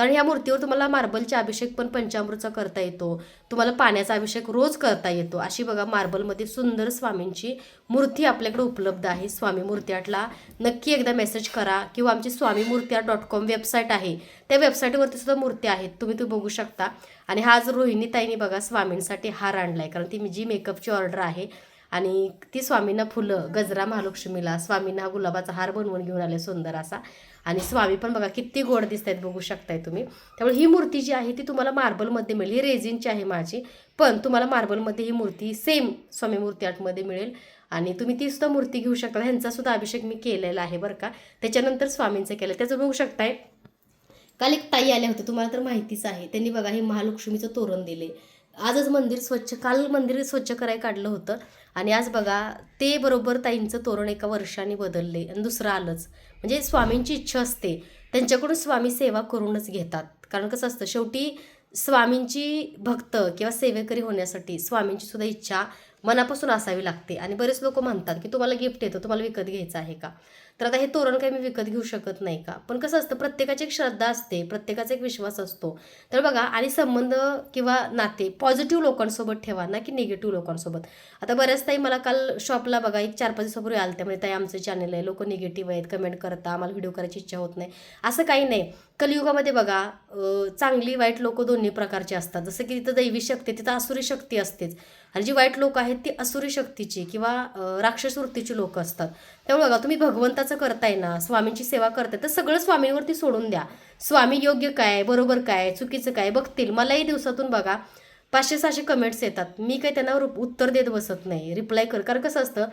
कारण ह्या मूर्तीवर तुम्हाला मार्बलचा अभिषेक पण पंचामृतचा करता येतो, तुम्हाला पाण्याचा अभिषेक रोज करता येतो. अशी बघा मार्बलमध्ये सुंदर स्वामींची मूर्ती आपल्याकडे उपलब्ध आहे. स्वामी मूर्ती आर्टला नक्की एकदा मेसेज करा किंवा आमची swamimurtiart.com वेबसाईट आहे, त्या वेबसाईटवरती सुद्धा मूर्ती आहेत, तुम्ही बघू शकता. आणि हा जो रोहिणीताईंनी बघा स्वामींसाठी हार आणलाय, कारण ती जी मेकअपची ऑर्डर आहे आणि ती स्वामींना फुलं, गजरा महालक्ष्मीला स्वामींना हा गुलाबाचा हार बनवून घेऊन आले सुंदर असा. आणि स्वामी पण बघा किती गोड दिसत आहेत, बघू शकताय तुम्ही. त्यामुळे ही मूर्ती जी आहे ती तुम्हाला मार्बलमध्ये मिळेल. ही रेझिनची आहे माझी, पण तुम्हाला मार्बलमध्ये ही मूर्ती सेम स्वामी मूर्ती आर्टमध्ये मिळेल. आणि तुम्ही ती सुद्धा मूर्ती घेऊ शकता. ह्यांचा सुद्धा अभिषेक मी केलेला आहे बरं का, त्याच्यानंतर स्वामींचं केलं. त्याचं बघू शकताय. काल एक ताई आल्या होत्या, तुम्हाला तर माहितीच आहे, त्यांनी बघा हे महालक्ष्मीचं तोरण दिले. आजच मंदिर स्वच्छ, काल मंदिर स्वच्छ करायला काढलं होतं आणि आज बघा ते बरोबर ताईंचं तोरण एका वर्षाने बदलले आणि दुसरं आलंच. म्हणजे स्वामींची इच्छा असते, त्यांच्याकडून स्वामी सेवा करूनच घेतात. कारण कसं असतं, शेवटी स्वामींची भक्त किंवा सेवेकरी होण्यासाठी स्वामींची सुद्धा इच्छा मनापासून असावी लागते. आणि बरेच लोक म्हणतात की तुम्हाला गिफ्ट येतं, तुम्हाला विकत घ्यायचं आहे का? तर आता हे तोरण काही मी विकत घेऊ शकत नाही का? पण कसं असतं, प्रत्येकाची एक श्रद्धा असते, प्रत्येकाचा एक विश्वास असतो. तर बघा, आणि संबंध किंवा नाते पॉझिटिव्ह लोकांसोबत ठेवा ना की निगेटिव्ह लोकांसोबत. आता बऱ्याच ताई मला काल शॉपला बघा एक 4-5 दिवसापूर्वी आल्या, त्यामुळे ताई आमचं चॅनल आहे, लोक निगेटिव्ह आहेत, कमेंट करता, आम्हाला व्हिडिओ करायची इच्छा होत नाही. असं काही नाही. कलियुगामध्ये बघा चांगली वाईट लोक दोन्ही प्रकारचे असतात. जसं की तिथं दैवी शक्ती, तिथं आसुरी शक्ती असतेच. आणि जी वाईट लोक आहेत ती असुरी शक्तीची किंवा राक्षस वृत्तीची लोक असतात. त्यामुळे बघा, तुम्ही भगवंताचं करताय ना, स्वामींची सेवा करताय, तर सगळं स्वामींवरती सोडून द्या. स्वामी योग्य काय, बरोबर काय, चुकीचं काय बघतील. मलाही दिवसातून बघा 500-600 कमेंट्स येतात. मी काही त्यांना उत्तर देत बसत नाही, रिप्लाय कर. कारण कसं असतं,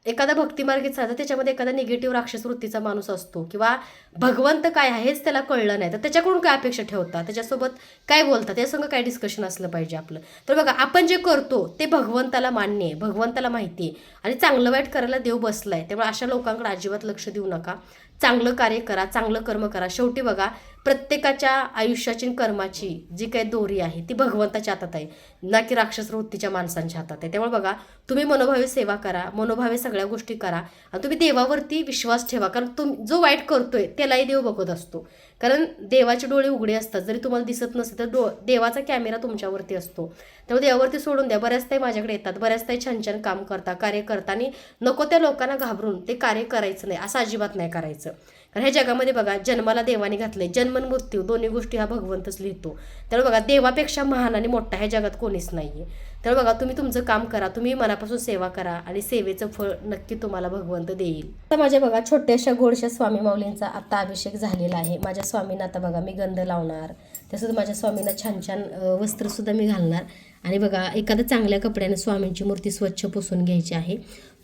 एखादा भक्तिमार्गीत चालतं, त्याच्यामध्ये एखादा निगेटिव्ह राक्षस वृत्तीचा माणूस असतो किंवा भगवंत काय आहे हेच त्याला कळलं नाही, तर त्याच्याकडून काय अपेक्षा ठेवतात, त्याच्यासोबत काय बोलतात, त्यासंग काय डिस्कशन असलं पाहिजे आपलं. तर बघा, आपण जे करतो ते भगवंताला मान्य आहे, भगवंताला माहिती आहे आणि चांगलं वाईट करायला देव बसलाय. त्यामुळे अशा लोकांकडे अजिबात लक्ष देऊ नका. चांगलं कार्य करा, चांगलं कर्म करा. शेवटी बघा, प्रत्येकाच्या आयुष्याची कर्माची जी काही दोरी आहे ती भगवंताच्या हातात आहे, ना की राक्षस वृत्तीच्या माणसांच्या हातात आहे. त्यामुळे बघा, तुम्ही मनोभावे सेवा करा, मनोभावे सगळ्या गोष्टी करा आणि तुम्ही देवावरती विश्वास ठेवा. कारण जो वाईट करतोय त्यालाही देव बघत असतो. कारण देवाचे डोळे उघडे असतात, जरी तुम्हाला दिसत नसेल तर देवाचा कॅमेरा तुमच्यावरती असतो. त्यामुळे देवावरती सोडून द्या. बऱ्याच ताई माझ्याकडे येतात, बऱ्याच ताई छान छान काम करता, कार्य करता आणि नको त्या लोकांना घाबरून ते कार्य करायचं नाही, असं अजिबात नाही करायचं. कारण ह्या जगामध्ये बघा, जन्माला देवाने घातले, जन्म आणि मृत्यू दोन्ही गोष्टी हा भगवंतच लिहितो. त्यामुळे बघा, देवापेक्षा महान आणि मोठा ह्या जगात कोणीच नाहीये. त्यामुळे बघा, तुम्ही तुमचं काम करा, तुम्ही मनापासून सेवा करा आणि सेवेचं फळ नक्की तुम्हाला भगवंत देईल. आता माझ्या बघा छोट्याशा गोडशा स्वामी माऊलींचा आता अभिषेक झालेला आहे. माझ्या स्वामींना आता बघा मी गंध लावणार, तसंच माझ्या स्वामींना छान छान वस्त्रसुद्धा मी घालणार. आणि बघा, एखाद्या चांगल्या कपड्याने स्वामींची मूर्ती स्वच्छ पुसून घ्यायची आहे.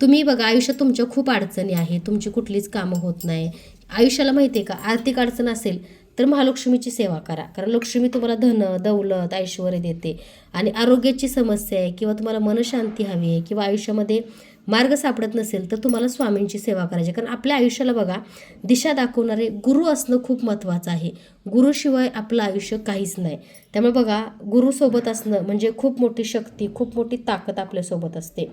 तुम्ही बघा, आयुष्यात तुमच्या खूप अडचणी आहे, तुमची कुठलीच कामं होत नाही आयुष्याला, माहिती आहे का? आर्थिक अडचण असेल तर महालक्ष्मीची सेवा करा, कारण लक्ष्मी तुम्हाला धन, दौलत, ऐश्वर्य देते. आणि आरोग्याची समस्या आहे किंवा तुम्हाला मनशांती हवी आहे किंवा आयुष्यामध्ये मार्ग सापडत नसेल तर तुम्हाला स्वामींची सेवा करायची. कारण आपल्या आयुष्याला बघा, दिशा दाखवणारे गुरु असणं खूप महत्त्वाचं आहे. गुरुशिवाय आपलं आयुष्य काहीच नाही. त्यामुळे बघा, गुरुसोबत असणं म्हणजे खूप मोठी शक्ती, खूप मोठी ताकद आपल्यासोबत असते.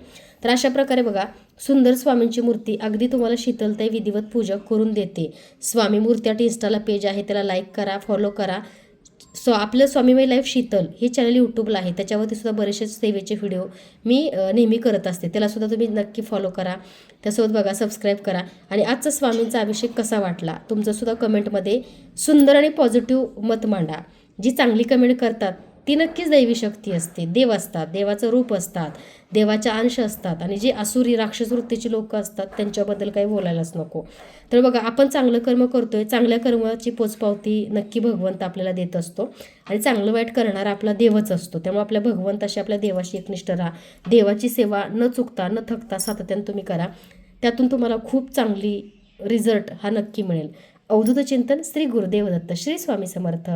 तर अशा प्रकारे बघा, सुंदर स्वामींची मूर्ती अगदी तुम्हाला शीतलताई विधिवत पूजा करून देते. स्वामी मूर्ती आर्ट इंस्टाला पेज आहे, त्याला लाईक करा, फॉलो करा. आपलं स्वामीमाई लाईफ शीतल हे चॅनल यूट्यूबला आहे, त्याच्यावरती सुद्धा बरेचसे सेवेचे व्हिडिओ मी नेहमी करत असते, त्यालासुद्धा तुम्ही नक्की फॉलो करा. त्यासोबत बघा, सबस्क्राईब करा. आणि आजचा स्वामींचा अभिषेक कसा वाटला तुमचंसुद्धा कमेंटमध्ये सुंदर आणि पॉझिटिव्ह मत मांडा. जी चांगली कमेंट करतात ती नक्कीच दैवी शक्ती असते, देव असतात, देवाचं रूप असतात, देवाच्या अंश असतात. आणि जे आसुरी राक्षस वृत्तीची लोक असतात त्यांच्याबद्दल काही बोलायलाच नको. तर बघा, आपण चांगलं कर्म करतोय, चांगल्या कर्माची पोचपावती नक्की भगवंत आपल्याला देत असतो आणि चांगलं वाईट करणारा आपला देवच असतो. त्यामुळे आपल्या भगवंताशी, आपल्या देवाशी एकनिष्ठ राहा. देवाची सेवा न चुकता न थकता सातत्याने तुम्ही करा, त्यातून तुम्हाला खूप चांगली रिझल्ट हा नक्की मिळेल. अवधूत चिंतन, श्री गुरुदेव दत्त, श्री स्वामी समर्थ.